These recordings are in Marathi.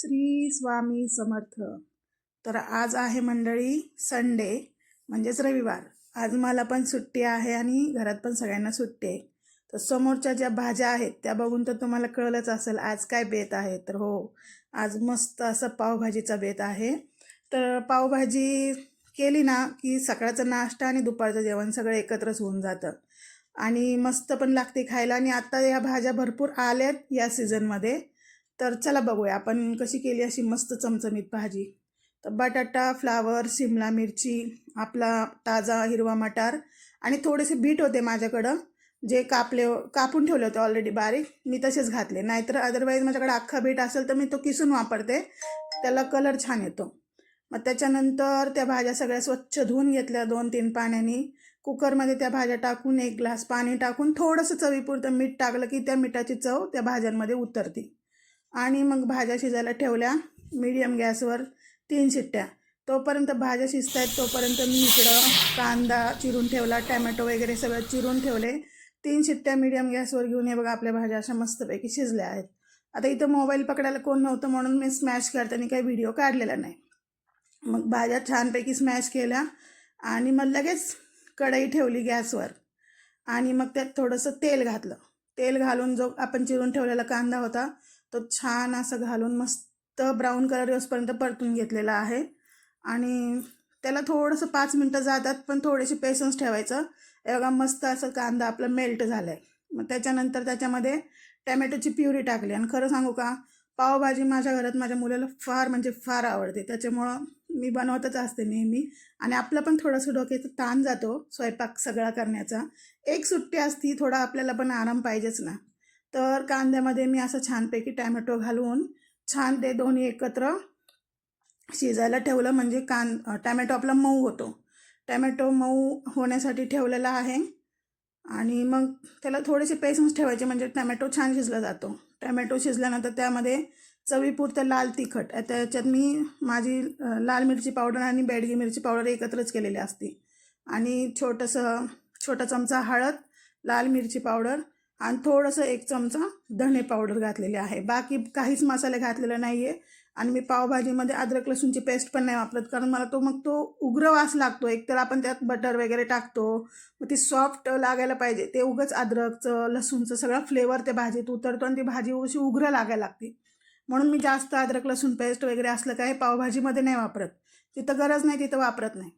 श्री स्वामी समर्थ. तर आज आहे मंडळी संडे, म्हणजेच रविवार. आज मला पण सुट्टी आहे आणि घरात पण सगळ्यांना सुट्टी आहे. तर समोरच्या ज्या भाज्या आहेत त्या बघून तर तुम्हाला कळलंच असेल आज काय बेत आहे. तर हो, आज मस्त असं पावभाजीचा बेत आहे. तर पावभाजी केली ना की सकाळचा नाश्ता आणि दुपारचं जेवण सगळं एकत्रच होऊन जातं आणि मस्त पण लागते खायला. आणि आता या भाज्या भरपूर आल्यात या सीझनमध्ये. तर चला बघूया आपण कशी केली अशी मस्त चमचमीत भाजी. तर बटाटा, फ्लावर, शिमला मिरची, आपला ताजा हिरवा मटार आणि थोडेसे बीट होते माझ्याकडं, जे कापून ठेवले होते ऑलरेडी बारीक, मी तसेच घातले. नाहीतर अदरवाईज माझ्याकडे अख्खा बीट असेल तर मी तो किसून वापरते, त्याला कलर छान येतो. मग त्याच्यानंतर त्या भाज्या सगळ्या स्वच्छ धुवून घेतल्या 2-3 पाण्याने. कुकरमध्ये त्या भाज्या टाकून 1 ग्लास पाणी टाकून थोडंसं चवीपुरतं मीठ टाकलं की त्या मिठाची चव त्या भाज्यांमध्ये उतरते. आणि मग भाज्या शिजायला ठेवल्या मीडियम गॅसवर 3 शिट्ट्या. तोपर्यंत भाज्या शिजत आहेत तोपर्यंत मी इकडं कांदा चिरून ठेवला, टॅमॅटो वगैरे सगळं चिरून ठेवले. 3 शिट्ट्या मीडियम गॅसवर घेऊन हे बघा आपल्या भाज्या अशा मस्तपैकी शिजल्या आहेत. आता इथं मोबाईल पकडायला कोण नव्हतं म्हणून मी स्मॅश करताना काही व्हिडिओ काढलेला नाही. मग भाज्या छानपैकी स्मॅश केल्या आणि मग लगेच कढई ठेवली गॅसवर आणि मग त्यात थोडंसं तेल घातलं. तेल घालून जो आपण चिरून ठेवलेला कांदा होता तो छान असं घालून मस्त ब्राऊन कलर येऊसपर्यंत परतून घेतलेला आहे. आणि त्याला थोडंसं 5 मिनटं जातात, पण थोडेसे पेशन्स ठेवायचं. हे बघा मस्त असं कांदा आपला मेल्ट झाला आहे. मग त्याच्यानंतर त्याच्यामध्ये टॅमॅटोची प्युरी टाकली. आणि खरं सांगू का, पावभाजी माझ्या घरात माझ्या मुलाला फार म्हणजे फार आवडते, त्याच्यामुळं मी बनवतच असते नेहमी. आणि आपलं पण थोडंसं डोक्याचा ताण जातो स्वयंपाक सगळा करण्याचा. एक सुट्टी असती, थोडा आपल्याला पण आराम पाहिजेच ना. तर कांद्यामध्ये मी असं छानपैकी टॅमॅटो घालून छान ते दोन्ही एकत्र शिजायला ठेवलं, म्हणजे टॅमॅटो आपला मऊ होतो. टॅमॅटो मऊ होण्यासाठी ठेवलेला आहे. आणि मग त्याला थोडेसे पेशन्स ठेवायचे, म्हणजे टॅमॅटो छान शिजला जातो. टॅमॅटो शिजल्यानंतर त्यामध्ये चवीपुरतं लाल तिखट, त्याच्यात मी माझी लाल मिरची पावडर आणि बेडगी मिरची पावडर एकत्रच केलेली असते. आणि छोटा चमचा हळद, लाल मिरची पावडर आणि थोडंसं 1 चमचा धणे पावडर घातलेली आहे. बाकी काहीच मसाले घातलेले नाही आहे. आणि मी पावभाजीमध्ये अद्रक लसूणची पेस्ट पण नाही वापरत, कारण मला तो उग्र वास लागतो. एकतर आपण त्यात बटर वगैरे टाकतो, मग ती सॉफ्ट लागायला पाहिजे. ते उगच अद्रकचं लसूणचं सगळा फ्लेवर त्या भाजीत उतरतो आणि ती भाजी अशी उग्र लागायला लागते. म्हणून मी जास्त अद्रक लसूण पेस्ट वगैरे असलं काही पावभाजीमध्ये नाही वापरत. जिथं गरज नाही तिथं वापरत नाही.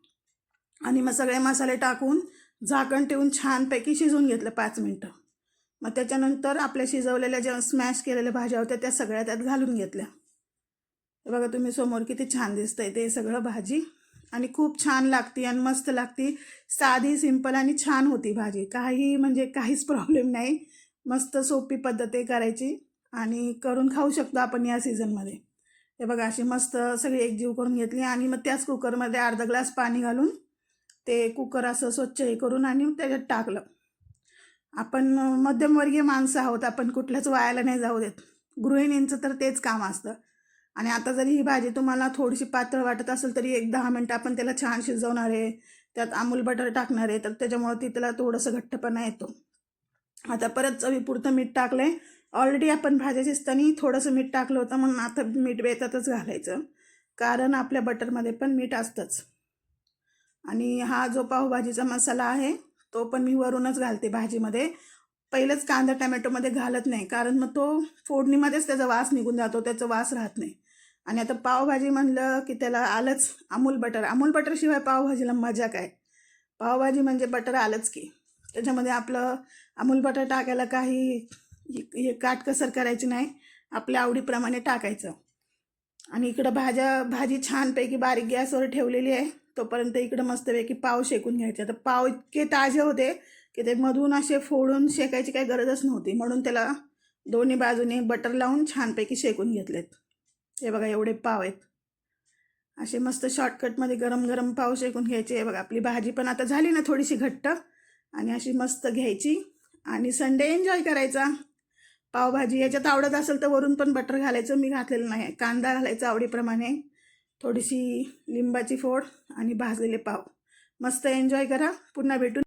आणि मग सगळे मसाले टाकून झाकण ठेवून छानपैकी शिजवून घेतलं 5 मिनटं. मग त्याच्यानंतर आपल्या शिजवलेल्या ज्या स्मॅश केलेल्या भाज्या होत्या त्या सगळ्या त्यात घालून घेतल्या. हे बघा तुम्ही समोर किती छान दिसतंय ते सगळं भाजी. आणि खूप छान लागती आणि मस्त लागती. साधी, सिंपल आणि छान होती भाजी. म्हणजे काहीच प्रॉब्लेम नाही. मस्त सोपी पद्धत आहे करायची आणि करून खाऊ शकतो आपण या सीझनमध्ये. हे बघा अशी मस्त सगळी एकजीव करून घेतली. आणि मग त्याच कुकरमध्ये अर्धा ग्लास पाणी घालून ते कुकर असं स्वच्छ हे करून आणि त्याच्यात टाकलं. आपण मध्यमवर्गीय माणसं आहोत, आपण कुठल्याच वायाला नाही जाऊ देत. गृहिणींचं तर तेच काम असतं. आणि आता जरी ही भाजी तुम्हाला थोडीशी पातळ वाटत असेल तरी 1-10 मिनटं आपण त्याला छान शिजवणार आहे. त्यात अमूल बटर टाकणार आहे, तर त्याच्यामुळं त्याला थोडंसं घट्टपणा येतो. आता परत चवीपुरतं मीठ टाकलं आहे. ऑलरेडी आपण भाज्या शिजताना थोडंसं मीठ टाकलं होतं, म्हणून आता मीठ बेतातच घालायचं, कारण आपल्या बटरमध्ये पण मीठ असतंच. आणि हा जो पावभाजीचा मसाला आहे तो पण मी वरूनच घालते भाजीमध्ये. पहिलंच कांदा टॅमॅटोमध्ये घालत नाही, कारण मग तो फोडणीमध्येच त्याचा वास निघून जातो, त्याचा वास राहत नाही. आणि आता पावभाजी म्हणलं की त्याला आलंच अमूल बटरशिवाय पावभाजीला मजा काय. पावभाजी म्हणजे बटर आलंच की. त्याच्यामध्ये आपलं अमूल बटर टाकायला काही काटकसर करायची नाही, आपल्या आवडीप्रमाणे टाकायचं. आणि इकडं भाजी छानपैकी बारीक गॅसवर ठेवलेली आहे. तोपर्यंत इकडं मस्तपैकी पाव शेकून घ्यायचे. तर पाव इतके ताजे होते की ते मधून असे फोडून शेकायची काही गरजच नव्हती, म्हणून त्याला दोन्ही बाजूने बटर लावून छानपैकी शेकून घेतलेत. हे बघा एवढे पाव आहेत. असे मस्त शॉर्टकटमध्ये गरम गरम पाव शेकून घ्यायचे. हे बघा आपली भाजी पण आता झाली ना थोडीशी घट्ट, आणि अशी मस्त घ्यायची आणि संडे एन्जॉय करायचा. पावभाजी याच्यात आवडत असेल तर वरून पण बटर घालायचं, मी घातलेलं नाही. कांदा घालायचा आवडीप्रमाणे, थोडीशी लिंबाची फोड आणि भाजलेले पाव. मस्त एन्जॉय करा. पुन्हा भेटू.